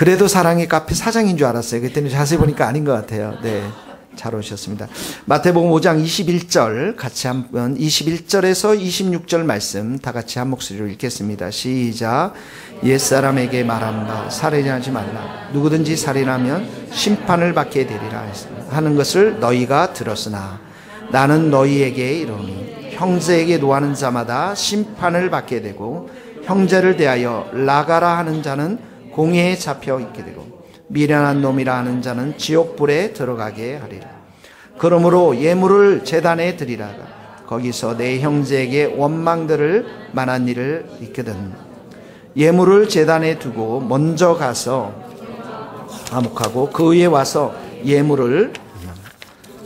그래도 사랑의 카페 사장인 줄 알았어요. 그랬더니 자세히 보니까 아닌 것 같아요. 네, 잘 오셨습니다. 마태복음 5장 21절 같이 한번 21절에서 26절 말씀 다 같이 한 목소리로 읽겠습니다. 시작. 옛사람에게 말한 바 살인하지 말라. 누구든지 살인하면 심판을 받게 되리라 하는 것을 너희가 들었으나 나는 너희에게 이르노니 형제에게 노하는 자마다 심판을 받게 되고 형제를 대하여 나가라 하는 자는 공회에 잡혀 있게 되고 미련한 놈이라 하는 자는 지옥불에 들어가게 하리라. 그러므로 예물을 제단에 드리라가 거기서 내 형제에게 원망들을 만한 일을 있거든. 예물을 제단에 두고 먼저 가서 화목하고 그 위에 와서 예물을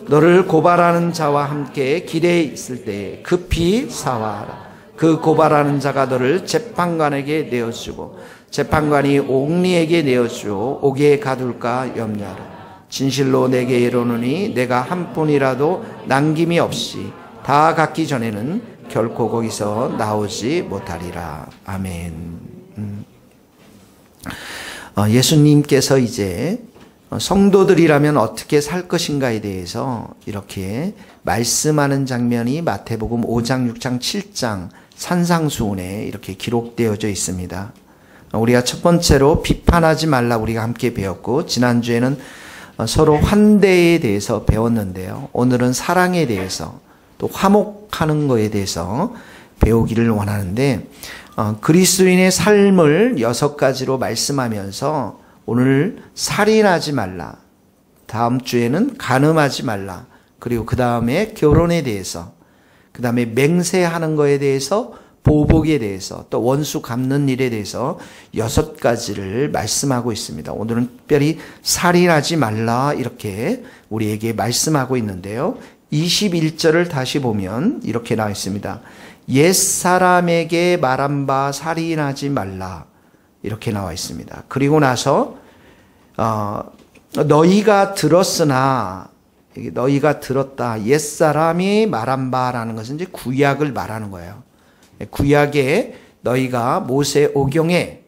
너를 고발하는 자와 함께 길에 있을 때 급히 사와하라. 그 고발하는 자가 너를 재판관에게 내어주고 재판관이 옥리에게 내어주어 옥에 가둘까 염려하라. 진실로 내게 이르노니 내가 한 푼이라도 남김이 없이 다 갚기 전에는 결코 거기서 나오지 못하리라. 아멘. 예수님께서 이제 성도들이라면 어떻게 살 것인가에 대해서 이렇게 말씀하는 장면이 마태복음 5장, 6장, 7장 산상수훈에 이렇게 기록되어져 있습니다. 우리가 첫 번째로 비판하지 말라 우리가 함께 배웠고, 지난주에는 서로 환대에 대해서 배웠는데요. 오늘은 사랑에 대해서 또 화목하는 것에 대해서 배우기를 원하는데, 그리스도인의 삶을 6가지로 말씀하면서 오늘 살인하지 말라, 다음 주에는 간음하지 말라, 그리고 그 다음에 결혼에 대해서, 그 다음에 맹세하는 것에 대해서, 보복에 대해서, 또 원수 갚는 일에 대해서 6가지를 말씀하고 있습니다. 오늘은 특별히 살인하지 말라 이렇게 우리에게 말씀하고 있는데요. 21절을 다시 보면 이렇게 나와 있습니다. 옛사람에게 말한 바 살인하지 말라 이렇게 나와 있습니다. 그리고 나서 너희가 들었으나, 너희가 들었다, 옛사람이 말한 바라는 것은 이제 구약을 말하는 거예요. 구약에 너희가 모세 오경에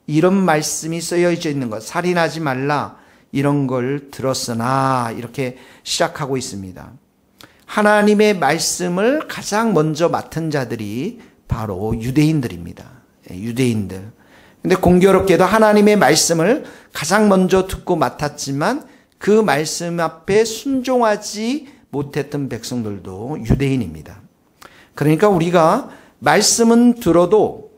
이런 말씀이 쓰여져 있는 것, 살인하지 말라 이런 걸 들었으나 이렇게 시작하고 있습니다. 하나님의 말씀을 가장 먼저 맡은 자들이 바로 유대인들입니다. 유대인들. 근데 공교롭게도 하나님의 말씀을 가장 먼저 듣고 맡았지만 그 말씀 앞에 순종하지 못했던 백성들도 유대인입니다. 그러니까 우리가 말씀은 들어도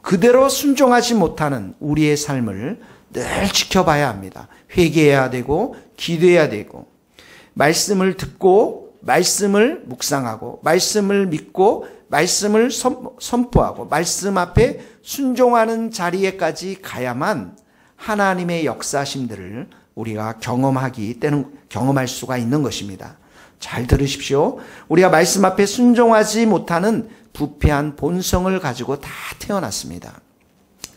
그대로 순종하지 못하는 우리의 삶을 늘 지켜봐야 합니다. 회개해야 되고 기도해야 되고, 말씀을 듣고 말씀을 묵상하고 말씀을 믿고 말씀을 선포하고 말씀 앞에 순종하는 자리에까지 가야만 하나님의 역사심들을 우리가 경험할 수가 있는 것입니다. 잘 들으십시오. 우리가 말씀 앞에 순종하지 못하는 부패한 본성을 가지고 다 태어났습니다.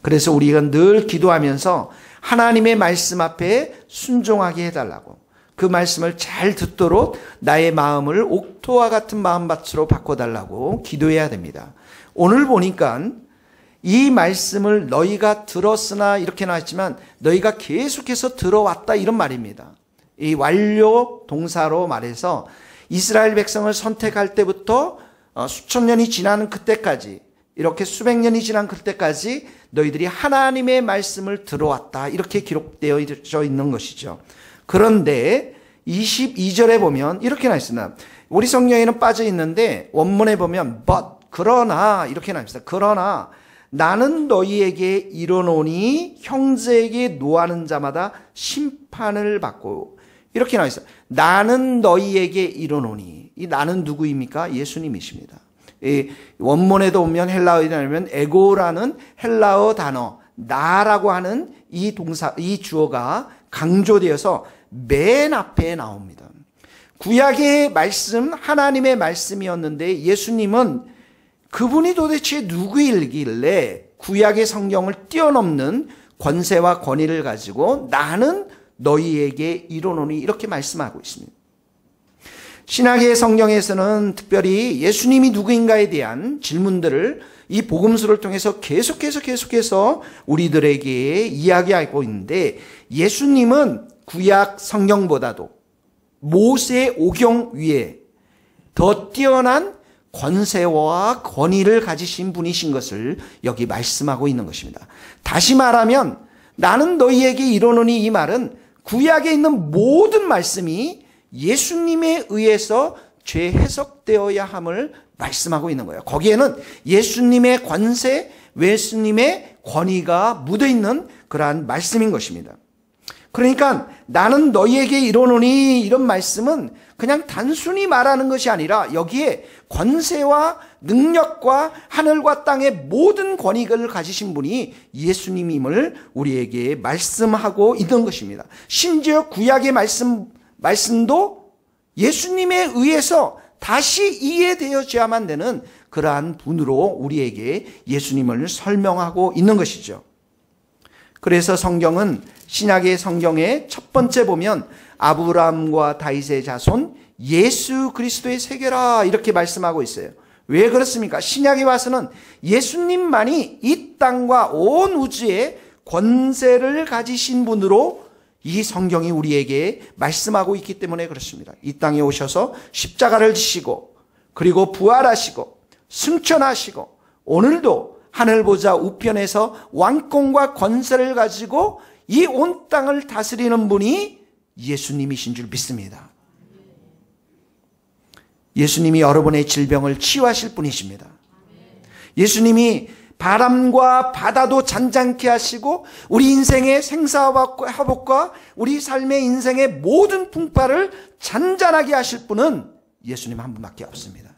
그래서 우리가 늘 기도하면서 하나님의 말씀 앞에 순종하게 해달라고, 그 말씀을 잘 듣도록 나의 마음을 옥토와 같은 마음밭으로 바꿔달라고 기도해야 됩니다. 오늘 보니까 이 말씀을 너희가 들었으나 이렇게 나왔지만 너희가 계속해서 들어왔다 이런 말입니다. 이 완료 동사로 말해서 이스라엘 백성을 선택할 때부터 수천 년이 지나는 그때까지, 이렇게 수백 년이 지난 그때까지 너희들이 하나님의 말씀을 들어왔다 이렇게 기록되어 있는 것이죠. 그런데 22절에 보면 이렇게 나와 있습니다. 우리 성경에는 빠져 있는데 원문에 보면 but, 그러나 이렇게 나와 있습니다. 그러나 나는 너희에게 이르노니 형제에게 노하는 자마다 심판을 받고, 이렇게 나와 있어요. 나는 너희에게 이르노니. 이 나는 누구입니까? 예수님이십니다. 이 원문에도 보면 헬라어에 보면 에고라는 헬라어 단어, 나라고 하는 이 동사, 이 주어가 강조되어서 맨 앞에 나옵니다. 구약의 말씀, 하나님의 말씀이었는데 예수님은 그분이 도대체 누구이길래 구약의 성경을 뛰어넘는 권세와 권위를 가지고 나는 너희에게 이르노니 이렇게 말씀하고 있습니다. 신약의 성경에서는 특별히 예수님이 누구인가에 대한 질문들을 이 복음서를 통해서 계속해서 우리들에게 이야기하고 있는데, 예수님은 구약 성경보다도 모세 오경 위에 더 뛰어난 권세와 권위를 가지신 분이신 것을 여기 말씀하고 있는 것입니다. 다시 말하면 나는 너희에게 이르노니, 이 말은 구약에 있는 모든 말씀이 예수님에 의해서 재해석되어야 함을 말씀하고 있는 거예요. 거기에는 예수님의 권세, 예수님의 권위가 묻어있는 그러한 말씀인 것입니다. 그러니까 나는 너희에게 이르노니, 이런 말씀은 그냥 단순히 말하는 것이 아니라 여기에 권세와 능력과 하늘과 땅의 모든 권위를 가지신 분이 예수님임을 우리에게 말씀하고 있는 것입니다. 심지어 구약의 말씀도 예수님에 의해서 다시 이해되어져야만 되는 그러한 분으로 우리에게 예수님을 설명하고 있는 것이죠. 그래서 성경은, 신약의 성경의 첫 번째 보면 아브라함과 다윗의 자손 예수 그리스도의 세계라, 이렇게 말씀하고 있어요. 왜 그렇습니까? 신약에 와서는 예수님만이 이 땅과 온 우주에 권세를 가지신 분으로 이 성경이 우리에게 말씀하고 있기 때문에 그렇습니다. 이 땅에 오셔서 십자가를 지시고, 그리고 부활하시고 승천하시고, 오늘도 하늘 보좌 우편에서 왕권과 권세를 가지고 이 온 땅을 다스리는 분이 예수님이신 줄 믿습니다. 예수님이 여러분의 질병을 치유하실 분이십니다. 예수님이 바람과 바다도 잔잔케 하시고 우리 인생의 생사화복과 우리 삶의 인생의 모든 풍파를 잔잔하게 하실 분은 예수님 한 분밖에 없습니다.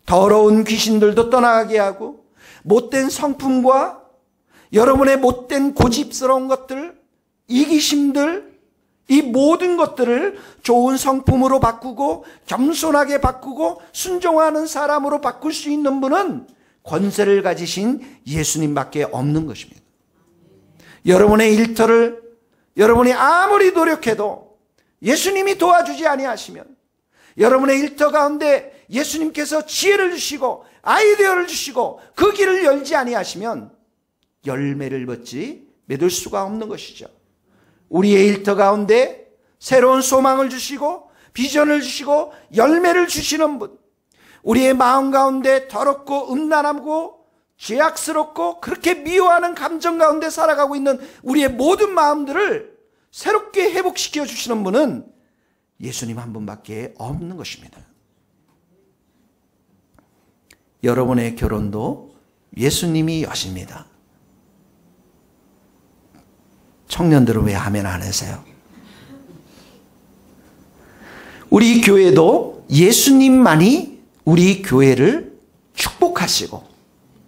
더러운 귀신들도 떠나가게 하고, 못된 성품과 여러분의 못된 고집스러운 것들, 이기심들, 이 모든 것들을 좋은 성품으로 바꾸고 겸손하게 바꾸고 순종하는 사람으로 바꿀 수 있는 분은 권세를 가지신 예수님밖에 없는 것입니다. 여러분의 일터를 여러분이 아무리 노력해도 예수님이 도와주지 아니하시면, 여러분의 일터 가운데 예수님께서 지혜를 주시고 아이디어를 주시고 그 길을 열지 아니하시면 열매를 맺을 수가 없는 것이죠. 우리의 일터 가운데 새로운 소망을 주시고 비전을 주시고 열매를 주시는 분, 우리의 마음 가운데 더럽고 음란하고 죄악스럽고 그렇게 미워하는 감정 가운데 살아가고 있는 우리의 모든 마음들을 새롭게 회복시켜 주시는 분은 예수님 한 분밖에 없는 것입니다. 여러분의 결혼도 예수님이 여십니다. 청년들은 왜 아멘 안 하세요? 우리 교회도 예수님만이 우리 교회를 축복하시고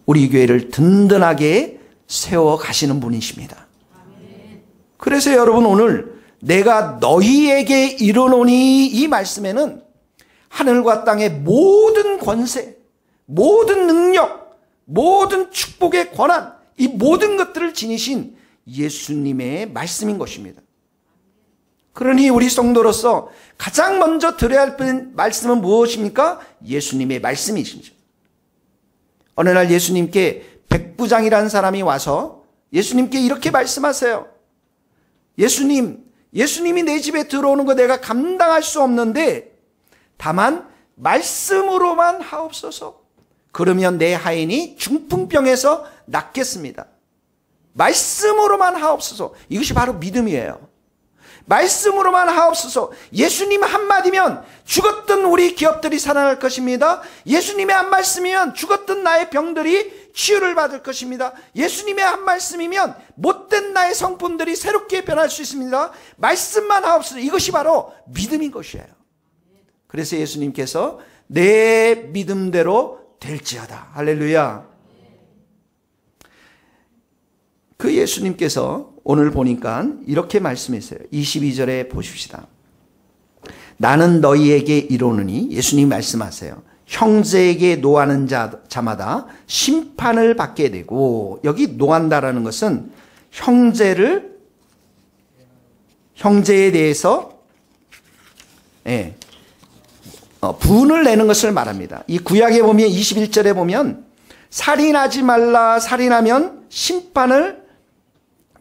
우리 교회를 든든하게 세워 가시는 분이십니다. 그래서 여러분, 오늘 내가 너희에게 이르노니, 이 말씀에는 하늘과 땅의 모든 권세, 모든 능력, 모든 축복의 권한, 이 모든 것들을 지니신 예수님의 말씀인 것입니다. 그러니 우리 성도로서 가장 먼저 들어야 할 말씀은 무엇입니까? 예수님의 말씀이십니다. 어느 날 예수님께 백부장이라는 사람이 와서 예수님께 이렇게 말씀하세요. 예수님이 내 집에 들어오는 거 내가 감당할 수 없는데 다만 말씀으로만 하옵소서. 그러면 내 하인이 중풍병에서 낫겠습니다. 말씀으로만 하옵소서. 이것이 바로 믿음이에요. 말씀으로만 하옵소서. 예수님 한마디면 죽었던 우리 기업들이 살아날 것입니다. 예수님의 한 말씀이면 죽었던 나의 병들이 치유를 받을 것입니다. 예수님의 한 말씀이면 못된 나의 성품들이 새롭게 변할 수 있습니다. 말씀만 하옵소서. 이것이 바로 믿음인 것이에요. 그래서 예수님께서 내 믿음대로 될지어다. 할렐루야. 그 예수님께서 오늘 보니까 이렇게 말씀했어요. 22절에 보십시다. 나는 너희에게 이르노니, 예수님 말씀하세요. 형제에게 노하는 자마다 심판을 받게 되고, 여기 노한다라는 것은 형제에 대해서 예, 분을 내는 것을 말합니다. 이 구약에 보면 21절에 보면 살인하지 말라, 살인하면 심판을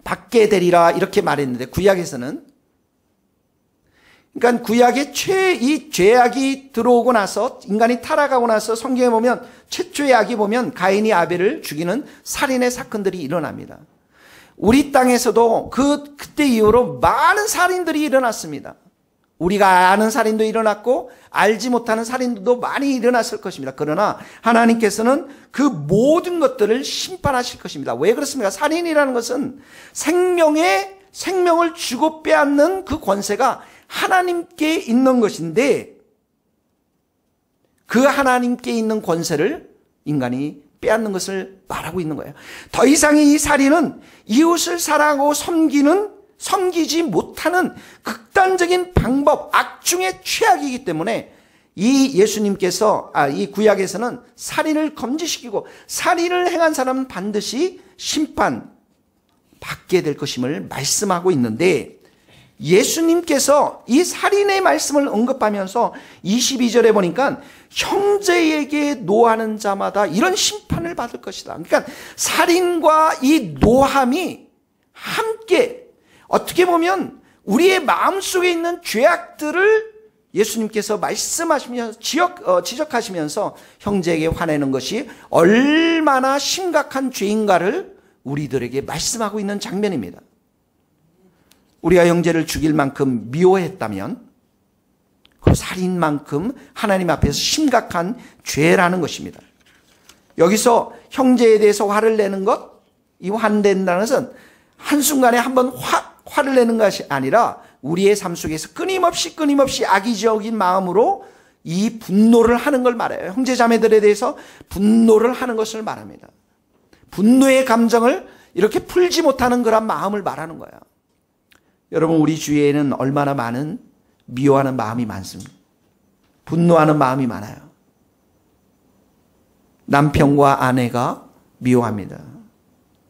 받게 되리라 이렇게 말했는데, 구약에서는, 그러니까 구약에 이 죄악이 들어오고 나서, 인간이 타락하고 나서 성경에 보면 최초의 악이 보면 가인이 아벨을 죽이는 살인의 사건들이 일어납니다. 우리 땅에서도 그때 이후로 많은 살인들이 일어났습니다. 우리가 아는 살인도 일어났고 알지 못하는 살인도 많이 일어났을 것입니다. 그러나 하나님께서는 그 모든 것들을 심판하실 것입니다. 왜 그렇습니까? 살인이라는 것은 생명을 주고 빼앗는 그 권세가 하나님께 있는 것인데, 그 하나님께 있는 권세를 인간이 빼앗는 것을 말하고 있는 거예요. 더 이상의 이 살인은 이웃을 사랑하고 섬기지 못하는 극단적인 방법, 악중의 최악이기 때문에 이 예수님께서, 이 구약에서는 살인을 금지시키고 살인을 행한 사람은 반드시 심판 받게 될 것임을 말씀하고 있는데, 예수님께서 이 살인의 말씀을 언급하면서 22절에 보니까 형제에게 노하는 자마다 이런 심판을 받을 것이다. 그러니까 살인과 이 노함이 함께, 어떻게 보면 우리의 마음속에 있는 죄악들을 예수님께서 말씀하시면서 지적하시면서 형제에게 화내는 것이 얼마나 심각한 죄인가를 우리들에게 말씀하고 있는 장면입니다. 우리가 형제를 죽일 만큼 미워했다면 그 살인만큼 하나님 앞에서 심각한 죄라는 것입니다. 여기서 형제에 대해서 화를 내는 것, 이 화낸다는 것은 한순간에 한번 화를 내는 것이 아니라 우리의 삶 속에서 끊임없이 악의적인 마음으로 이 분노를 하는 걸 말해요. 형제 자매들에 대해서 분노를 하는 것을 말합니다. 분노의 감정을 이렇게 풀지 못하는 그런 마음을 말하는 거예요. 여러분, 우리 주위에는 얼마나 많은 미워하는 마음이 많습니다. 분노하는 마음이 많아요. 남편과 아내가 미워합니다.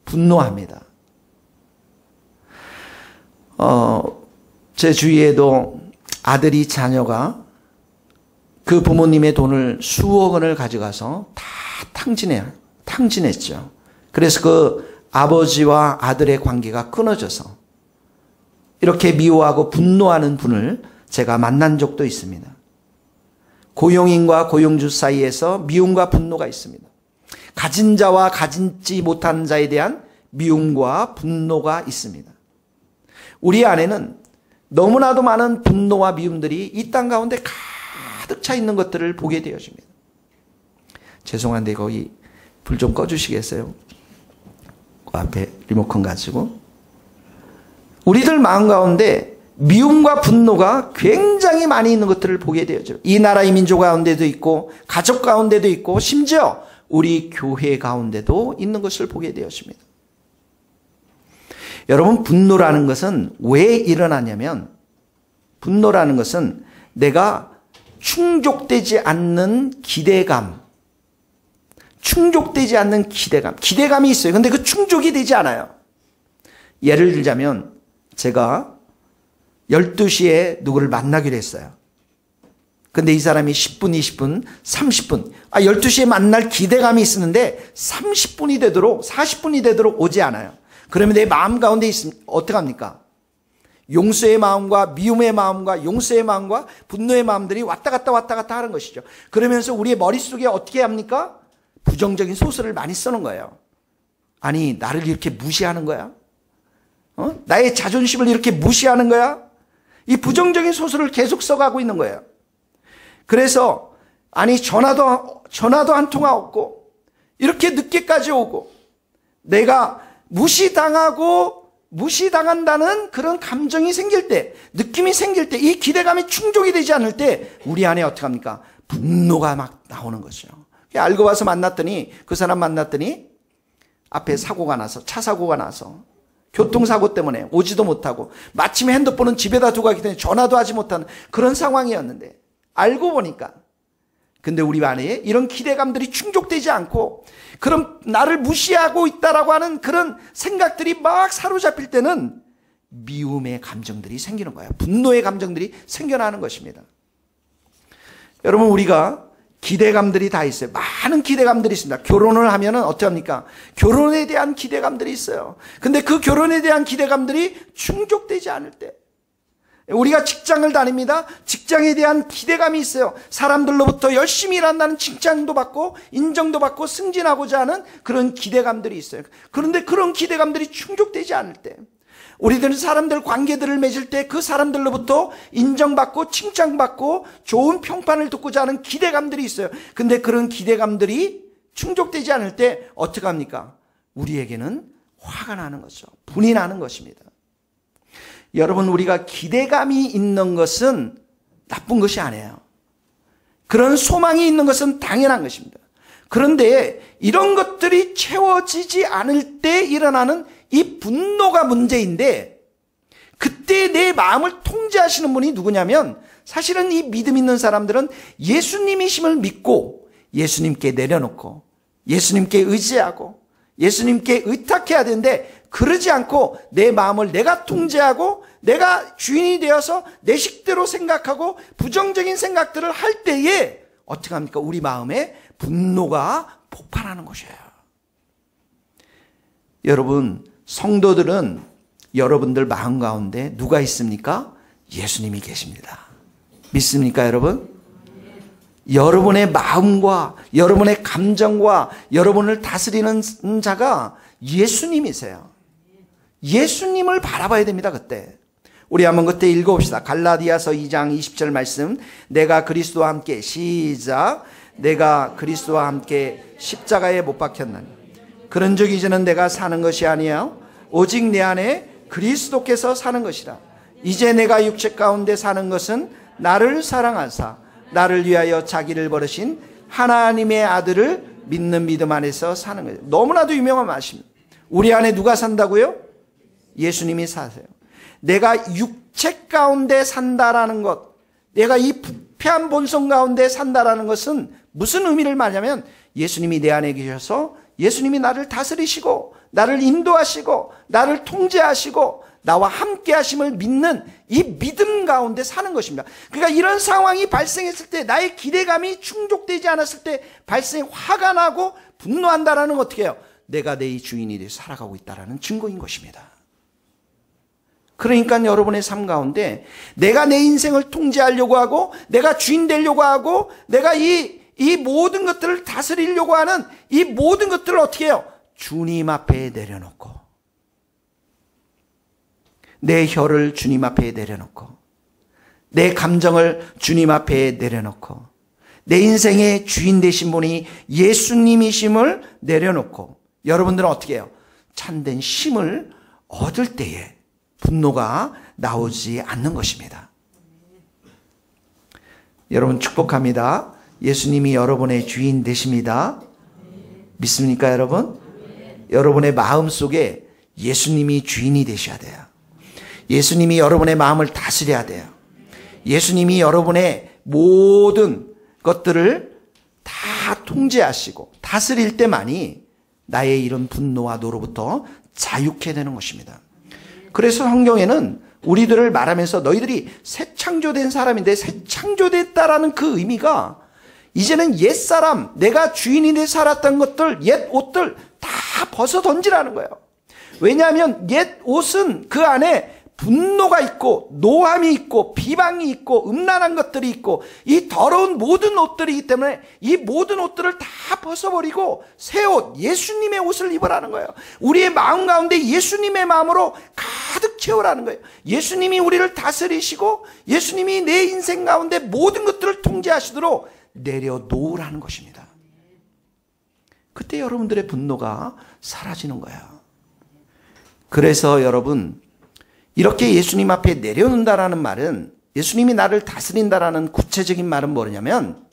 분노합니다. 제 주위에도 아들이, 자녀가 그 부모님의 돈을 수억 원을 가져가서 다 탕진했죠. 그래서 그 아버지와 아들의 관계가 끊어져서 이렇게 미워하고 분노하는 분을 제가 만난 적도 있습니다. 고용인과 고용주 사이에서 미움과 분노가 있습니다. 가진 자와 가진지 못하는 자에 대한 미움과 분노가 있습니다. 우리 안에는 너무나도 많은 분노와 미움들이 이 땅 가운데 가득 차 있는 것들을 보게 되어집니다. 죄송한데 거기 불 좀 꺼주시겠어요? 그 앞에 리모컨 가지고. 우리들 마음 가운데 미움과 분노가 굉장히 많이 있는 것들을 보게 되어져요. 이 나라 이 민족 가운데도 있고 가족 가운데도 있고 심지어 우리 교회 가운데도 있는 것을 보게 되었습니다. 여러분, 분노라는 것은 왜 일어나냐면, 분노라는 것은 내가 충족되지 않는 기대감이 있어요. 근데 그 충족이 되지 않아요. 예를 들자면 제가 12시에 누구를 만나기로 했어요. 근데 이 사람이 10분, 20분, 30분, 12시에 만날 기대감이 있었는데 30분이 되도록, 40분이 되도록 오지 않아요. 그러면 내 마음 가운데 있으면 어떡합니까? 용서의 마음과 미움의 마음과 용서의 마음과 분노의 마음들이 왔다 갔다 하는 것이죠. 그러면서 우리의 머릿속에 어떻게 합니까? 부정적인 소설을 많이 쓰는 거예요. 아니, 나를 이렇게 무시하는 거야? 나의 자존심을 이렇게 무시하는 거야? 이 부정적인 소설을 계속 써가고 있는 거예요. 그래서 아니, 전화도 한 통화 없고 이렇게 늦게까지 오고 내가 무시당한다는 그런 감정이 생길 때, 느낌이 생길 때, 이 기대감이 충족이 되지 않을 때 우리 안에 어떻게 합니까? 분노가 막 나오는 거죠. 알고 봐서 그 사람 만났더니 앞에 차 사고가 나서 교통사고 때문에 오지도 못하고 마침 핸드폰은 집에다 두고 가기 때문에 전화도 하지 못하는 그런 상황이었는데, 알고 보니까 근데 우리 안에 이런 기대감들이 충족되지 않고 그런 나를 무시하고 있다라고 하는 그런 생각들이 막 사로잡힐 때는 미움의 감정들이 생기는 거예요. 분노의 감정들이 생겨나는 것입니다. 여러분, 우리가 기대감들이 다 있어요. 많은 기대감들이 있습니다. 결혼을 하면은 어떡합니까? 결혼에 대한 기대감들이 있어요. 근데 그 결혼에 대한 기대감들이 충족되지 않을 때, 우리가 직장을 다닙니다. 직장에 대한 기대감이 있어요. 사람들로부터 열심히 일한다는 칭찬도 받고 인정도 받고 승진하고자 하는 그런 기대감들이 있어요. 그런데 그런 기대감들이 충족되지 않을 때, 우리들은 사람들 관계들을 맺을 때 그 사람들로부터 인정받고 칭찬받고 좋은 평판을 듣고자 하는 기대감들이 있어요. 근데 그런 기대감들이 충족되지 않을 때 어떻게 합니까? 우리에게는 화가 나는 거죠. 분이 나는 것입니다. 여러분, 우리가 기대감이 있는 것은 나쁜 것이 아니에요. 그런 소망이 있는 것은 당연한 것입니다. 그런데 이런 것들이 채워지지 않을 때 일어나는 이 분노가 문제인데, 그때 내 마음을 통제하시는 분이 누구냐면, 사실은 이 믿음 있는 사람들은 예수님이심을 믿고 예수님께 내려놓고 예수님께 의지하고 예수님께 의탁해야 되는데, 그러지 않고 내 마음을 내가 통제하고 내가 주인이 되어서 내 식대로 생각하고 부정적인 생각들을 할 때에 어떻게 합니까? 우리 마음에 분노가 폭발하는 것이에요. 여러분, 성도들은 여러분들 마음 가운데 누가 있습니까? 예수님이 계십니다. 믿습니까, 여러분? 여러분의 마음과 여러분의 감정과 여러분을 다스리는 자가 예수님이세요. 예수님을 바라봐야 됩니다. 그때 우리 한번 그때 읽어봅시다. 갈라디아서 2장 20절 말씀. 내가 그리스도와 함께, 시작, 내가 그리스도와 함께 십자가에 못 박혔나니 그런즉 이제는 내가 사는 것이 아니요 오직 내 안에 그리스도께서 사는 것이라. 이제 내가 육체 가운데 사는 것은 나를 사랑하사 나를 위하여 자기를 버리신 하나님의 아들을 믿는 믿음 안에서 사는 거예요. 너무나도 유명한 말씀입니다. 우리 안에 누가 산다고요? 예수님이 사세요. 내가 육체 가운데 산다라는 것, 내가 이 부패한 본성 가운데 산다라는 것은 무슨 의미를 말하냐면, 예수님이 내 안에 계셔서 예수님이 나를 다스리시고 나를 인도하시고 나를 통제하시고 나와 함께 하심을 믿는 이 믿음 가운데 사는 것입니다. 그러니까 이런 상황이 발생했을 때, 나의 기대감이 충족되지 않았을 때 화가 나고 분노한다라는 건 어떻게 해요? 내가 내 주인이 되어 살아가고 있다는 증거인 것입니다. 그러니까 여러분의 삶 가운데 내가 내 인생을 통제하려고 하고 내가 주인 되려고 하고 내가 이 모든 것들을 다스리려고 하는 이 모든 것들을 어떻게 해요? 주님 앞에 내려놓고, 내 혀를 주님 앞에 내려놓고, 내 감정을 주님 앞에 내려놓고, 내 인생의 주인 되신 분이 예수님이심을 내려놓고, 여러분들은 어떻게 해요? 참된 힘을 얻을 때에 분노가 나오지 않는 것입니다. 여러분 축복합니다. 예수님이 여러분의 주인 되십니다. 믿습니까, 여러분? 여러분의 마음 속에 예수님이 주인이 되셔야 돼요. 예수님이 여러분의 마음을 다스려야 돼요. 예수님이 여러분의 모든 것들을 다 통제하시고 다스릴 때만이 나의 이런 분노와 노로부터 자유케 되는 것입니다. 그래서 성경에는 우리들을 말하면서 너희들이 새 창조된 사람인데, 새 창조됐다라는 그 의미가 이제는 옛사람, 내가 주인이 돼 살았던 것들, 옛 옷들 다 벗어 던지라는 거예요. 왜냐하면 옛 옷은 그 안에 분노가 있고 노함이 있고 비방이 있고 음란한 것들이 있고 이 더러운 모든 옷들이기 때문에 이 모든 옷들을 다 벗어버리고 새 옷, 예수님의 옷을 입으라는 거예요. 우리의 마음 가운데 예수님의 마음으로 가득 채우라는 거예요. 예수님이 우리를 다스리시고 예수님이 내 인생 가운데 모든 것들을 통제하시도록 내려놓으라는 것입니다. 그때 여러분들의 분노가 사라지는 거예요. 그래서 여러분, 이렇게 예수님 앞에 내려놓는다라는 말은, 예수님이 나를 다스린다라는 구체적인 말은 뭐냐면,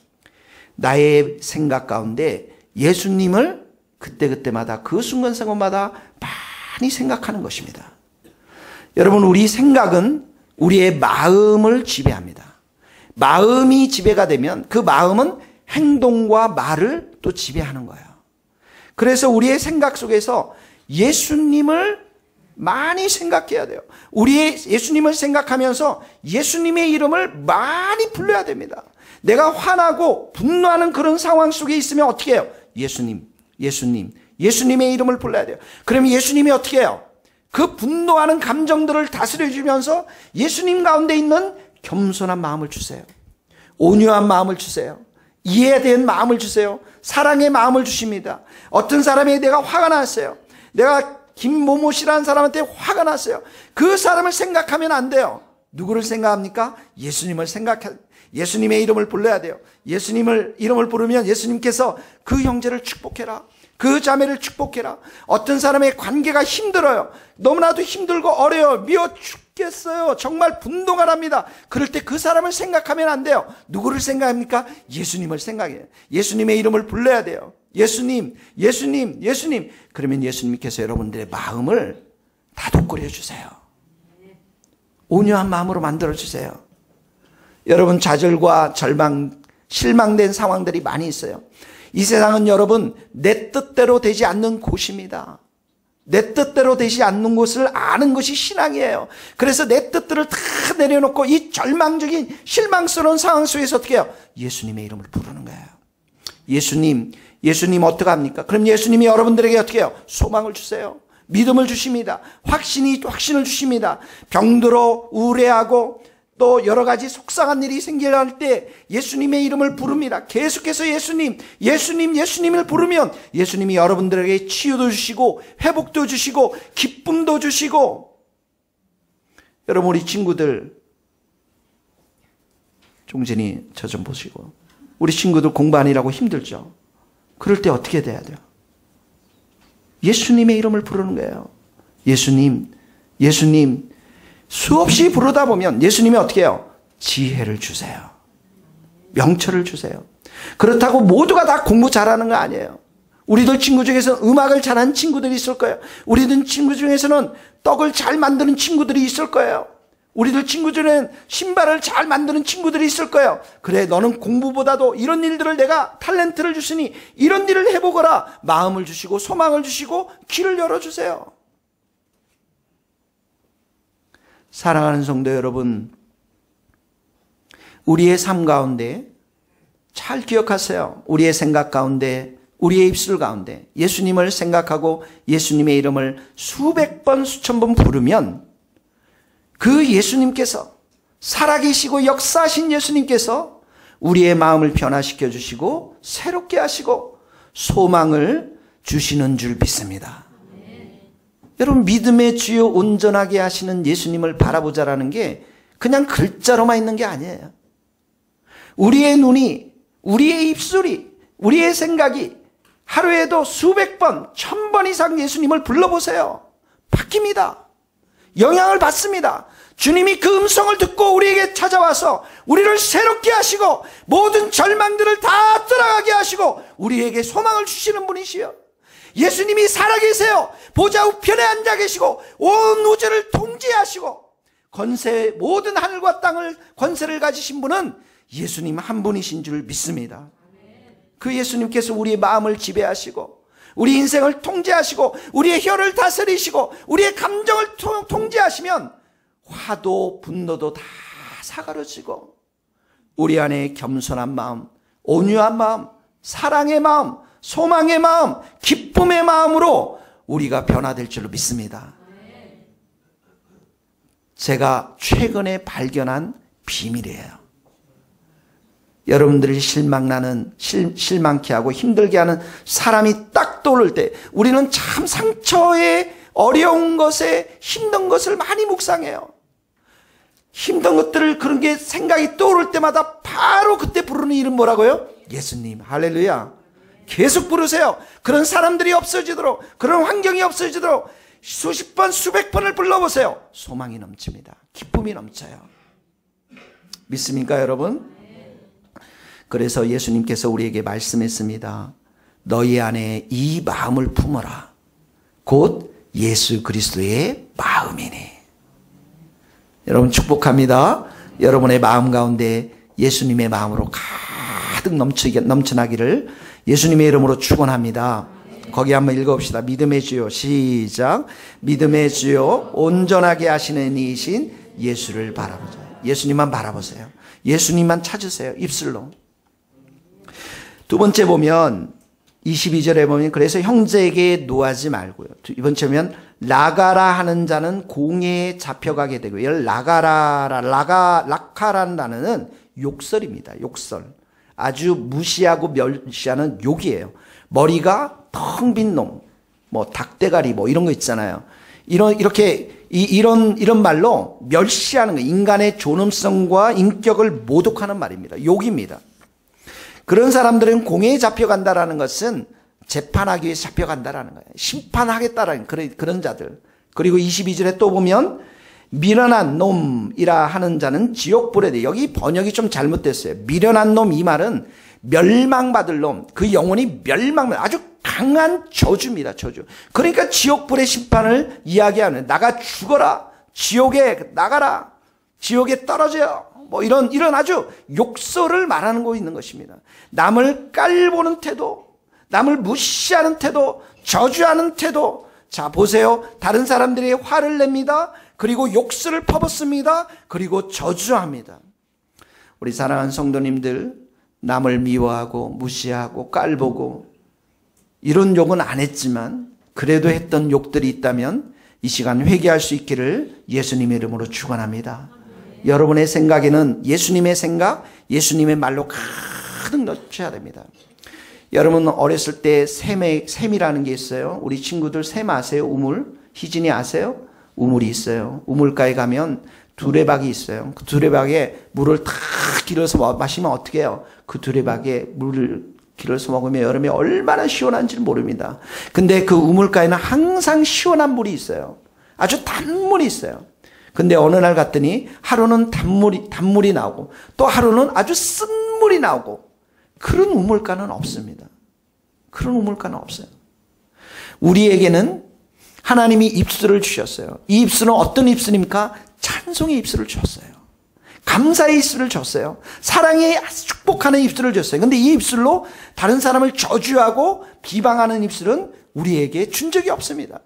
나의 생각 가운데 예수님을 그때그때마다 그 순간순간마다 많이 생각하는 것입니다. 여러분, 우리 생각은 우리의 마음을 지배합니다. 마음이 지배가 되면 그 마음은 행동과 말을 또 지배하는 거예요. 그래서 우리의 생각 속에서 예수님을 많이 생각해야 돼요. 우리의 예수님을 생각하면서 예수님의 이름을 많이 불러야 됩니다. 내가 화나고 분노하는 그런 상황 속에 있으면 어떻게 해요? 예수님, 예수님, 예수님의 이름을 불러야 돼요. 그럼 예수님이 어떻게 해요? 그 분노하는 감정들을 다스려주면서 예수님 가운데 있는 겸손한 마음을 주세요. 온유한 마음을 주세요. 이해에 대한 마음을 주세요. 사랑의 마음을 주십니다. 어떤 사람에게 내가 화가 났어요. 내가 김모모 씨라는 사람한테 화가 났어요. 그 사람을 생각하면 안 돼요. 누구를 생각합니까? 예수님을 예수님의 이름을 불러야 돼요. 예수님을 이름을 부르면 예수님께서 그 형제를 축복해라. 그 자매를 축복해라. 어떤 사람의 관계가 힘들어요. 너무나도 힘들고 어려요. 미워 죽겠어요. 정말 분노가 납니다. 그럴 때 그 사람을 생각하면 안 돼요. 누구를 생각합니까? 예수님을 생각해요. 예수님의 이름을 불러야 돼요. 예수님, 예수님, 예수님. 그러면 예수님께서 여러분들의 마음을 다독거려 주세요. 온유한 마음으로 만들어 주세요. 여러분, 좌절과 절망, 실망된 상황들이 많이 있어요. 이 세상은 여러분 내 뜻대로 되지 않는 곳입니다. 내 뜻대로 되지 않는 것을 아는 것이 신앙이에요. 그래서 내 뜻들을 다 내려놓고 이 절망적인 실망스러운 상황 속에서 어떻게 해요? 예수님의 이름을 부르는 거예요. 예수님, 예수님 어떡합니까? 그럼 예수님이 여러분들에게 어떻게 해요? 소망을 주세요. 믿음을 주십니다. 확신을 주십니다. 병들어 우울해하고 또 여러 가지 속상한 일이 생길 때 예수님의 이름을 부릅니다. 계속해서 예수님, 예수님, 예수님을 부르면 예수님이 여러분들에게 치유도 주시고 회복도 주시고 기쁨도 주시고. 여러분, 우리 친구들 종진이 저 좀 보시고, 우리 친구들 공부하느라고 힘들죠. 그럴 때 어떻게 돼야 돼요? 예수님의 이름을 부르는 거예요. 예수님, 예수님. 수없이 부르다 보면 예수님이 어떻게 해요? 지혜를 주세요. 명철을 주세요. 그렇다고 모두가 다 공부 잘하는 거 아니에요. 우리들 친구 중에서는 음악을 잘하는 친구들이 있을 거예요. 우리들 친구 중에서는 떡을 잘 만드는 친구들이 있을 거예요. 우리들 친구 중에는 신발을 잘 만드는 친구들이 있을 거예요. 그래, 너는 공부보다도 이런 일들을 내가 탤런트를 주시니 이런 일을 해보거라. 마음을 주시고 소망을 주시고 길을 열어주세요. 사랑하는 성도 여러분, 우리의 삶 가운데 잘 기억하세요. 우리의 생각 가운데, 우리의 입술 가운데 예수님을 생각하고 예수님의 이름을 수백 번, 수천 번 부르면 그 예수님께서, 살아계시고 역사하신 예수님께서 우리의 마음을 변화시켜 주시고 새롭게 하시고 소망을 주시는 줄 믿습니다. 여러분, 믿음의 주요 온전하게 하시는 예수님을 바라보자라는 게 그냥 글자로만 있는 게 아니에요. 우리의 눈이, 우리의 입술이, 우리의 생각이 하루에도 수백 번, 1000번 이상 예수님을 불러보세요. 바뀝니다. 영향을 받습니다. 주님이 그 음성을 듣고 우리에게 찾아와서 우리를 새롭게 하시고 모든 절망들을 다 떠나가게 하시고 우리에게 소망을 주시는 분이시여. 예수님이 살아계세요. 보좌 우편에 앉아 계시고 온 우주를 통제하시고 권세, 모든 하늘과 땅을 권세를 가지신 분은 예수님 한 분이신 줄 믿습니다. 그 예수님께서 우리의 마음을 지배하시고 우리 인생을 통제하시고 우리의 혀를 다스리시고 우리의 감정을 통제하시면 화도 분노도 다 사가려지고 우리 안에 겸손한 마음, 온유한 마음, 사랑의 마음, 소망의 마음, 기쁨의 마음으로 우리가 변화될 줄로 믿습니다. 제가 최근에 발견한 비밀이에요. 여러분들이 실망케 하고 힘들게 하는 사람이 딱 떠오를 때 우리는 참 상처에, 어려운 것에, 힘든 것을 많이 묵상해요. 힘든 것들을, 그런 게 생각이 떠오를 때마다 바로 그때 부르는 이름 뭐라고요? 예수님. 할렐루야. 계속 부르세요. 그런 사람들이 없어지도록, 그런 환경이 없어지도록 수십 번, 수백 번을 불러보세요. 소망이 넘칩니다. 기쁨이 넘쳐요. 믿습니까, 여러분? 그래서 예수님께서 우리에게 말씀했습니다. 너희 안에 이 마음을 품어라. 곧 예수 그리스도의 마음이니. 여러분, 축복합니다. 여러분의 마음 가운데 예수님의 마음으로 가득 넘쳐나기를 예수님의 이름으로 축원합니다. 거기 한번 읽어봅시다. 믿음의 주요. 시작. 믿음의 주요 온전하게 하시는 이신 예수를 바라보자. 예수님만 바라보세요. 예수님만 찾으세요. 입술로. 두 번째 보면 22절에 보면 그래서 형제에게 노하지 말고요. 두 번째 보면 라가라 하는 자는 공회에 잡혀가게 되고요. 라카라는 단어는 욕설입니다. 욕설. 아주 무시하고 멸시하는 욕이에요. 머리가 텅 빈 놈, 뭐 닭대가리 뭐 이런 거 있잖아요. 이런 말로 멸시하는 거, 인간의 존엄성과 인격을 모독하는 말입니다. 욕입니다. 그런 사람들은 공회에 잡혀간다라는 것은 재판하기 위해서 잡혀간다라는 거예요. 심판하겠다라는 그런 자들. 그리고 22절에 또 보면 미련한 놈이라 하는 자는 지옥불에 돼. 여기 번역이 좀 잘못됐어요. 미련한 놈 이 말은 멸망받을 놈, 그 영혼이 아주 강한 저주입니다. 저주. 그러니까 지옥불의 심판을 이야기하는, 나가 죽어라, 지옥에 나가라, 지옥에 떨어져, 뭐 이런 아주 욕설을 말하는 거 있는 것입니다. 남을 깔보는 태도, 남을 무시하는 태도, 저주하는 태도. 자, 보세요. 다른 사람들이 화를 냅니다. 그리고 욕설을 퍼붓습니다. 그리고 저주합니다. 우리 사랑하는 성도님들, 남을 미워하고 무시하고 깔보고 이런 욕은 안 했지만 그래도 했던 욕들이 있다면 이 시간 회개할 수 있기를 예수님의 이름으로 축원합니다. 여러분의 생각에는 예수님의 생각, 예수님의 말로 가득 넣어야 됩니다. 여러분 어렸을 때 샘이라는 게 있어요. 우리 친구들 샘 아세요? 우물? 희진이 아세요? 우물이 있어요. 우물가에 가면 두레박이 있어요. 그 두레박에 물을 탁 길어서 마시면 어떻게 해요? 그 두레박에 물을 길어서 먹으면 여름에 얼마나 시원한지 모릅니다. 근데 그 우물가에는 항상 시원한 물이 있어요. 아주 단물이 있어요. 근데 어느 날 갔더니 하루는 단물이 나오고 또 하루는 아주 쓴 물이 나오고 그런 우물가는 없습니다. 그런 우물가는 없어요. 우리에게는 하나님이 입술을 주셨어요. 이 입술은 어떤 입술입니까? 찬송의 입술을 주셨어요. 감사의 입술을 줬어요. 사랑의 축복하는 입술을 줬어요. 근데 이 입술로 다른 사람을 저주하고 비방하는 입술은 우리에게 준 적이 없습니다.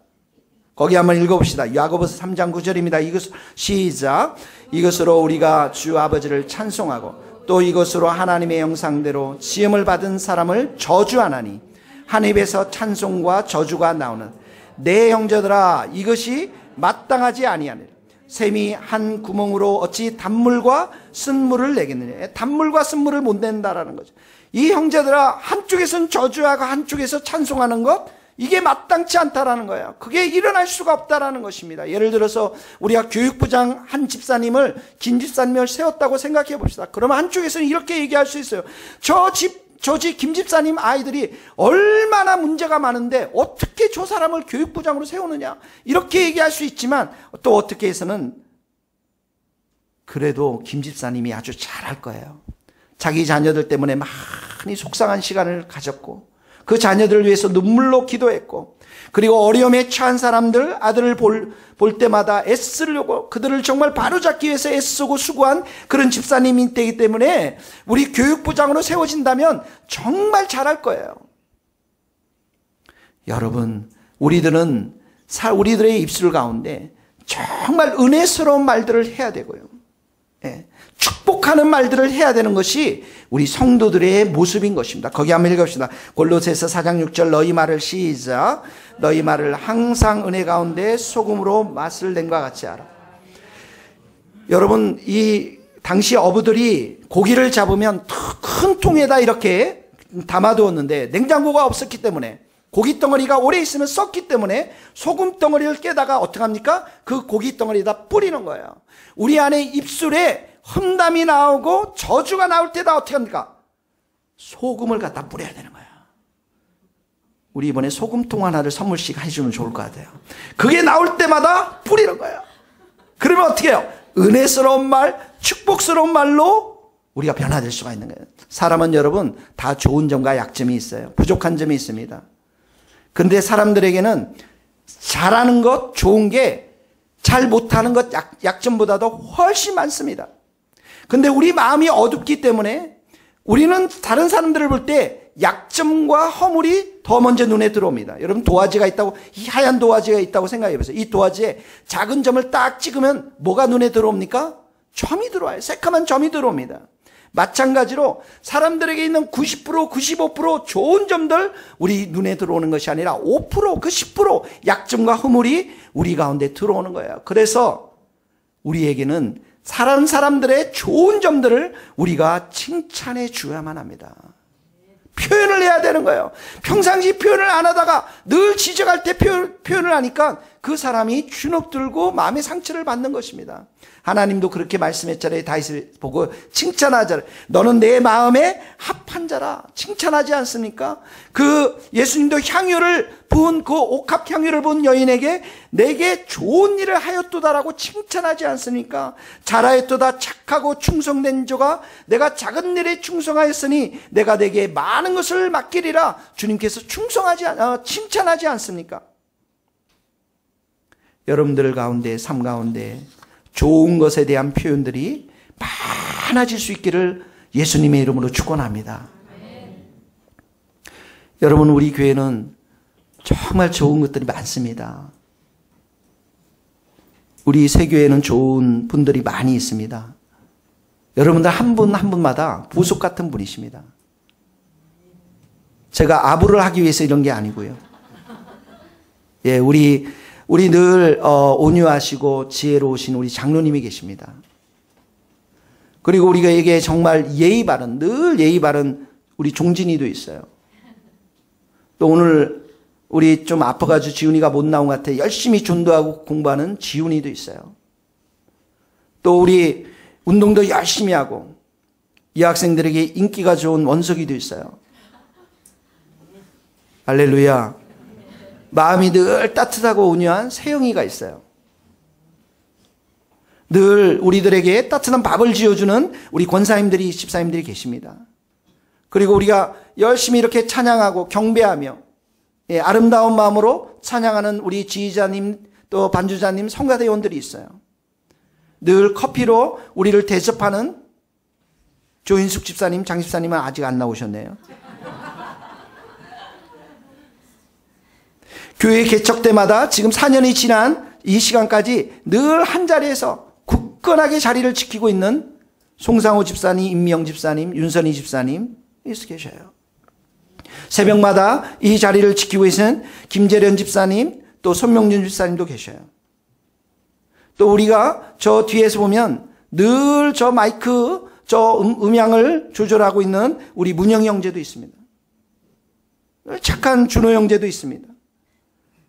거기 한번 읽어봅시다. 야고보서 3장 9절입니다. 시작. 이것으로 우리가 주 아버지를 찬송하고 또 이것으로 하나님의 형상대로 지음을 받은 사람을 저주하나니 한 입에서 찬송과 저주가 나오는 내 형제들아 이것이 마땅하지 아니하니라. 샘이 한 구멍으로 어찌 단물과 쓴물을 내겠느냐. 단물과 쓴물을 못 낸다라는 거죠. 이 형제들아 한쪽에서는 저주하고 한쪽에서 찬송하는 것 이게 마땅치 않다라는 거예요. 그게 일어날 수가 없다라는 것입니다. 예를 들어서 우리가 교육부장 한 집사님을 김 집사님을 세웠다고 생각해 봅시다. 그러면 한쪽에서는 이렇게 얘기할 수 있어요. 저 김 집사님 아이들이 얼마나 문제가 많은데 어떻게 저 사람을 교육부장으로 세우느냐 이렇게 얘기할 수 있지만 또 어떻게 해서는 그래도 김 집사님이 아주 잘할 거예요. 자기 자녀들 때문에 많이 속상한 시간을 가졌고 그 자녀들을 위해서 눈물로 기도했고 그리고 어려움에 처한 사람들 아들을 볼 때마다 애쓰려고 그들을 정말 바로잡기 위해서 애쓰고 수고한 그런 집사님이 되기 때문에 우리 교육부장으로 세워진다면 정말 잘할 거예요. 여러분 우리들의 입술 가운데 정말 은혜스러운 말들을 해야 되고요. 축복하는 말들을 해야 되는 것이 우리 성도들의 모습인 것입니다. 거기 한번 읽읍시다. 골로새서 4장 6절 너희 말을 시작. 너희 말을 항상 은혜 가운데 소금으로 맛을 낸 것 같이 알아. 여러분 이 당시 어부들이 고기를 잡으면 큰 통에다 이렇게 담아두었는데 냉장고가 없었기 때문에 고기 덩어리가 오래 있으면 썩기 때문에 소금 덩어리를 깨다가 어떻게 합니까? 그 고기 덩어리에다 뿌리는 거예요. 우리 안에 입술에 험담이 나오고 저주가 나올 때다 어떻게 합니까? 소금을 갖다 뿌려야 되는 거예요. 우리 이번에 소금통 하나를 선물씩 해주면 좋을 것 같아요. 그게 나올 때마다 뿌리는 거예요. 그러면 어떻게 해요? 은혜스러운 말, 축복스러운 말로 우리가 변화될 수가 있는 거예요. 사람은 여러분 다 좋은 점과 약점이 있어요. 부족한 점이 있습니다. 그런데 사람들에게는 잘하는 것, 좋은 게 잘 못하는 것, 약점보다도 훨씬 많습니다. 근데 우리 마음이 어둡기 때문에 우리는 다른 사람들을 볼 때 약점과 허물이 더 먼저 눈에 들어옵니다. 여러분 도화지가 있다고, 이 하얀 도화지가 있다고 생각해 보세요. 이 도화지에 작은 점을 딱 찍으면 뭐가 눈에 들어옵니까? 점이 들어와요. 새까만 점이 들어옵니다. 마찬가지로 사람들에게 있는 90%, 95% 좋은 점들 우리 눈에 들어오는 것이 아니라 5%, 그 10% 약점과 허물이 우리 가운데 들어오는 거예요. 그래서 우리에게는 사람 사람들의 좋은 점들을 우리가 칭찬해 줘야만 합니다. 표현을 해야 되는 거예요. 평상시 표현을 안 하다가 늘 지적할 때 표현을 하니까 그 사람이 주눅들고 마음의 상처를 받는 것입니다. 하나님도 그렇게 말씀했잖아요. 다윗을 보고 칭찬하자라. 너는 내 마음에 합한 자라. 칭찬하지 않습니까? 그 예수님도 향유를 부은 그 옥합 향유를 부은 여인에게 내게 좋은 일을 하였도다라고 칭찬하지 않습니까? 잘하였도다. 착하고 충성된 자가 내가 작은 일에 충성하였으니 내가 내게 많은 것을 맡기리라. 주님께서 칭찬하지 않습니까? 여러분들 가운데, 삶 가운데 좋은 것에 대한 표현들이 많아질 수 있기를 예수님의 이름으로 축원합니다. 여러분, 우리 교회는 정말 좋은 것들이 많습니다. 우리 새교회는 좋은 분들이 많이 있습니다. 여러분들 한 분 한 분마다 보석 같은 분이십니다. 제가 아부를 하기 위해서 이런 게 아니고요. 예, 우리 늘 온유하시고 지혜로우신 우리 장로님이 계십니다. 그리고 우리에게 정말 예의 바른, 늘 예의 바른 우리 종진이도 있어요. 또 오늘 우리 좀 아파가지고 지훈이가 못 나온 것 같아 열심히 전도하고 공부하는 지훈이도 있어요. 또 우리 운동도 열심히 하고 이 학생들에게 인기가 좋은 원석이도 있어요. 할렐루야. 마음이 늘 따뜻하고 온유한 세영이가 있어요. 늘 우리들에게 따뜻한 밥을 지어주는 우리 권사님들이, 집사님들이 계십니다. 그리고 우리가 열심히 이렇게 찬양하고 경배하며 아름다운 마음으로 찬양하는 우리 지휘자님, 또 반주자님, 성가대원들이 있어요. 늘 커피로 우리를 대접하는 조인숙 집사님, 장 집사님은 아직 안 나오셨네요. 교회 개척 때마다 지금 4년이 지난 이 시간까지 늘 한 자리에서 굳건하게 자리를 지키고 있는 송상호 집사님, 임미영 집사님, 윤선희 집사님 있어 계셔요. 새벽마다 이 자리를 지키고 계신 김재련 집사님, 또 손명준 집사님도 계셔요. 또 우리가 저 뒤에서 보면 늘 저 마이크, 저 음향을 조절하고 있는 우리 문영 형제도 있습니다. 착한 준호 형제도 있습니다.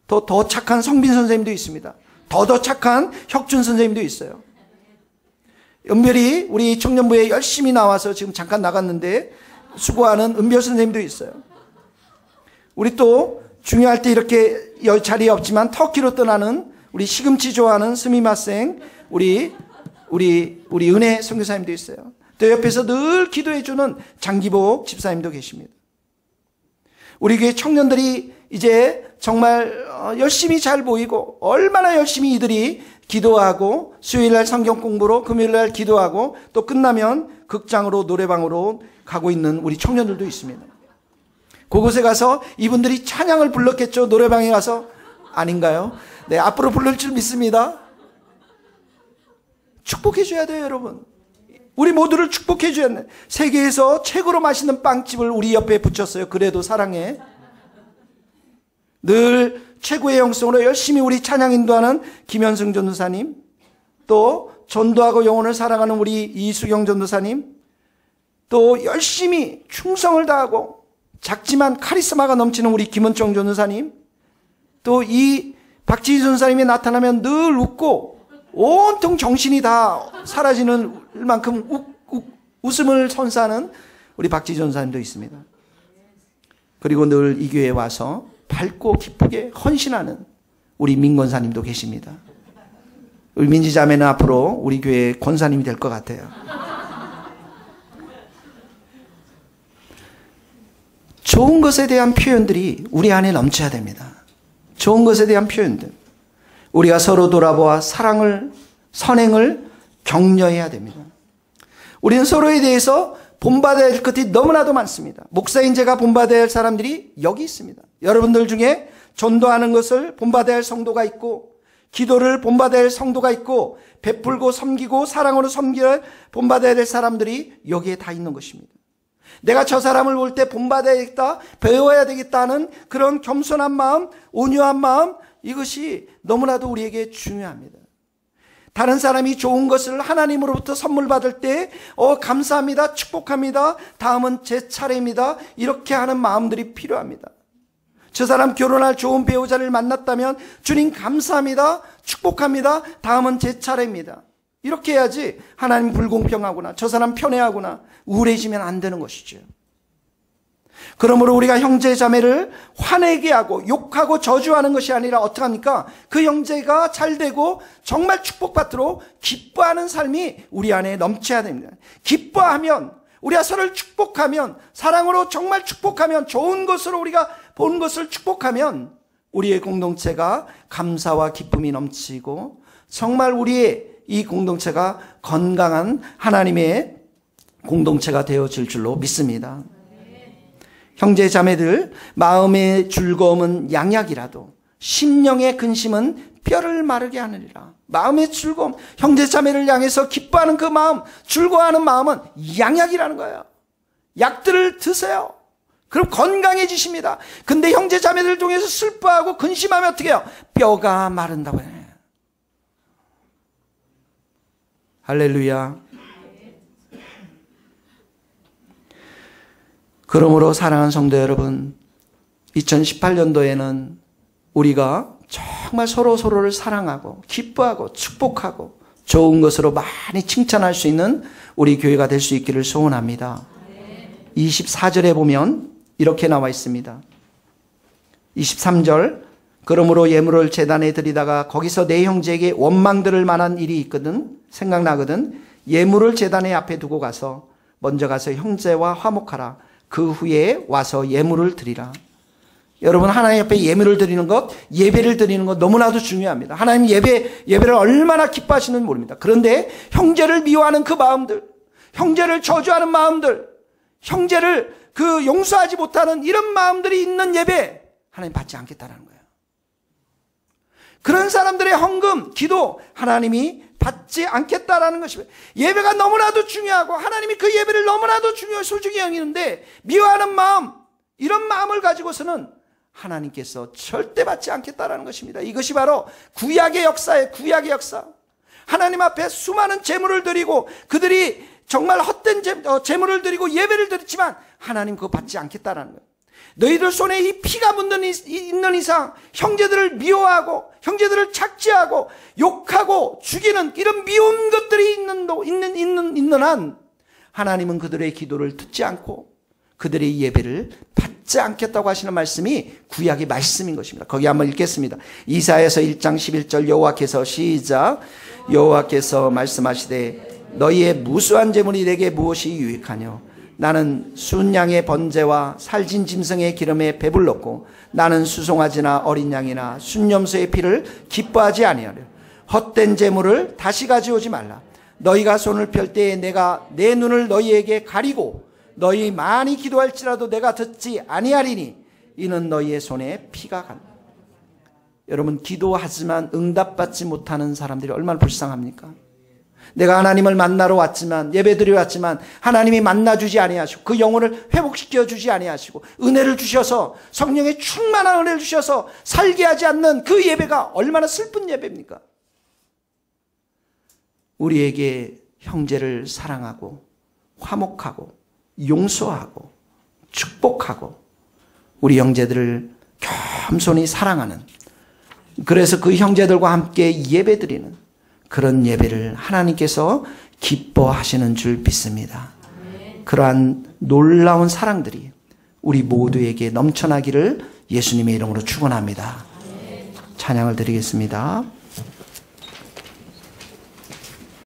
더 착한 성빈 선생님도 있습니다. 더 착한 혁준 선생님도 있어요. 은별이 우리 청년부에 열심히 나와서 지금 잠깐 나갔는데 수고하는 은별 선생님도 있어요. 우리 또 중요할 때 이렇게 자리에 없지만 터키로 떠나는 우리 시금치 좋아하는 스미마생 우리 은혜 선교사님도 있어요. 또 옆에서 늘 기도해주는 장기복 집사님도 계십니다. 우리 교회 청년들이 이제 정말 열심히 잘 보이고 얼마나 열심히 이들이 기도하고 수요일날 성경 공부로 금요일날 기도하고 또 끝나면 극장으로 노래방으로 가고 있는 우리 청년들도 있습니다. 그곳에 가서 이분들이 찬양을 불렀겠죠. 노래방에 가서. 아닌가요? 네, 앞으로 부를 줄 믿습니다. 축복해 줘야 돼요, 여러분. 우리 모두를 축복해 줘야 돼. 세계에서 최고로 맛있는 빵집을 우리 옆에 붙였어요. 그래도 사랑해. 늘 최고의 영성으로 열심히 우리 찬양 인도하는 김현승 전도사님, 또 전도하고 영혼을 사랑하는 우리 이수경 전도사님, 또 열심히 충성을 다하고 작지만 카리스마가 넘치는 우리 김은정 전도사님, 또 이 박지희 전도사님이 나타나면 늘 웃고 온통 정신이 다 사라지는 만큼 웃음을 선사하는 우리 박지희 전도사님도 있습니다. 그리고 늘 이 교회에 와서 밝고 기쁘게 헌신하는 우리 민권사님도 계십니다. 우리 민지자매는 앞으로 우리 교회 권사님이 될 것 같아요. 좋은 것에 대한 표현들이 우리 안에 넘쳐야 됩니다. 좋은 것에 대한 표현들. 우리가 서로 돌아보아 사랑을, 선행을 격려해야 됩니다. 우리는 서로에 대해서 본받아야 할 것이 너무나도 많습니다. 목사인 제가 본받아야 할 사람들이 여기 있습니다. 여러분들 중에 전도하는 것을 본받아야 할 성도가 있고, 기도를 본받아야 할 성도가 있고, 베풀고 섬기고 사랑으로 섬기를 본받아야 될 사람들이 여기에 다 있는 것입니다. 내가 저 사람을 볼 때 본받아야겠다, 배워야 되겠다는 그런 겸손한 마음, 온유한 마음, 이것이 너무나도 우리에게 중요합니다. 다른 사람이 좋은 것을 하나님으로부터 선물 받을 때 감사합니다, 축복합니다, 다음은 제 차례입니다, 이렇게 하는 마음들이 필요합니다. 저 사람 결혼할 좋은 배우자를 만났다면 주님 감사합니다, 축복합니다, 다음은 제 차례입니다. 이렇게 해야지 하나님 불공평하구나, 저 사람 편애하구나, 우울해지면 안 되는 것이죠. 그러므로 우리가 형제 자매를 화내게 하고 욕하고 저주하는 것이 아니라 어떻게 합니까? 그 형제가 잘 되고 정말 축복받도록 기뻐하는 삶이 우리 안에 넘쳐야 됩니다. 기뻐하면, 우리가 서로를 축복하면, 사랑으로 정말 축복하면, 좋은 것으로 우리가 본 것을 축복하면 우리의 공동체가 감사와 기쁨이 넘치고 정말 우리의 이 공동체가 건강한 하나님의 공동체가 되어질 줄로 믿습니다. 형제 자매들, 마음의 즐거움은 양약이라도 심령의 근심은 뼈를 마르게 하느니라. 마음의 즐거움, 형제 자매를 향해서 기뻐하는 그 마음, 즐거워하는 마음은 양약이라는 거예요. 약들을 드세요. 그럼 건강해지십니다. 근데 형제 자매들 중에서 슬퍼하고 근심하면 어떻게 해요? 뼈가 마른다고 해요. 할렐루야. 그러므로 사랑하는 성도 여러분, 2018년도에는 우리가 정말 서로를 사랑하고 기뻐하고 축복하고 좋은 것으로 많이 칭찬할 수 있는 우리 교회가 될 수 있기를 소원합니다. 24절에 보면 이렇게 나와 있습니다. 23절, 그러므로 예물을 제단에 드리다가 거기서 내 형제에게 원망 들을 만한 일이 있거든, 생각나거든, 예물을 제단의 앞에 두고 가서 먼저 가서 형제와 화목하라. 그 후에 와서 예물을 드리라. 여러분, 하나님 앞에 예물을 드리는 것, 예배를 드리는 것 너무나도 중요합니다. 하나님 예배를 얼마나 기뻐하시는지 모릅니다. 그런데 형제를 미워하는 그 마음들, 형제를 저주하는 마음들, 형제를 용서하지 못하는 이런 마음들이 있는 예배, 하나님 받지 않겠다라는 거예요. 그런 사람들의 헌금, 기도, 하나님이 받지 않겠다라는 것입니다. 예배가 너무나도 중요하고 하나님이 그 예배를 너무나도 소중히 여기는데 미워하는 마음, 이런 마음을 가지고서는 하나님께서 절대 받지 않겠다라는 것입니다. 이것이 바로 구약의 역사예요. 구약의 역사. 하나님 앞에 수많은 제물을 드리고 그들이 정말 헛된 제물을 드리고 예배를 드렸지만 하나님 그거 받지 않겠다라는 거예요. 너희들 손에 이 피가 있는 이상 형제들을 미워하고 형제들을 착지하고 욕하고 죽이는 이런 미운 것들이 있는 한 하나님은 그들의 기도를 듣지 않고 그들의 예배를 받지 않겠다고 하시는 말씀이 구약의 말씀인 것입니다. 거기 한번 읽겠습니다. 이사야서 1장 11절 여호와께서 시작. 여호와께서 말씀하시되 너희의 무수한 제물이 내게 무엇이 유익하뇨? 나는 순양의 번제와 살진 짐승의 기름에 배불렀고 나는 수송아지나 어린 양이나 순염소의 피를 기뻐하지 아니하려. 헛된 제물을 다시 가져오지 말라. 너희가 손을 펼 때에 내가 내 눈을 너희에게 가리고 너희 많이 기도할지라도 내가 듣지 아니하리니 이는 너희의 손에 피가 간다. 여러분, 기도하지만 응답받지 못하는 사람들이 얼마나 불쌍합니까? 내가 하나님을 만나러 왔지만, 예배드려 왔지만 하나님이 만나주지 아니하시고 그 영혼을 회복시켜 주지 아니하시고 은혜를 주셔서 성령의 충만한 은혜를 주셔서 살게 하지 않는 그 예배가 얼마나 슬픈 예배입니까? 우리에게 형제를 사랑하고 화목하고 용서하고 축복하고 우리 형제들을 겸손히 사랑하는, 그래서 그 형제들과 함께 예배드리는 그런 예배를 하나님께서 기뻐하시는 줄 믿습니다. 그러한 놀라운 사랑들이 우리 모두에게 넘쳐나기를 예수님의 이름으로 축원합니다. 찬양을 드리겠습니다.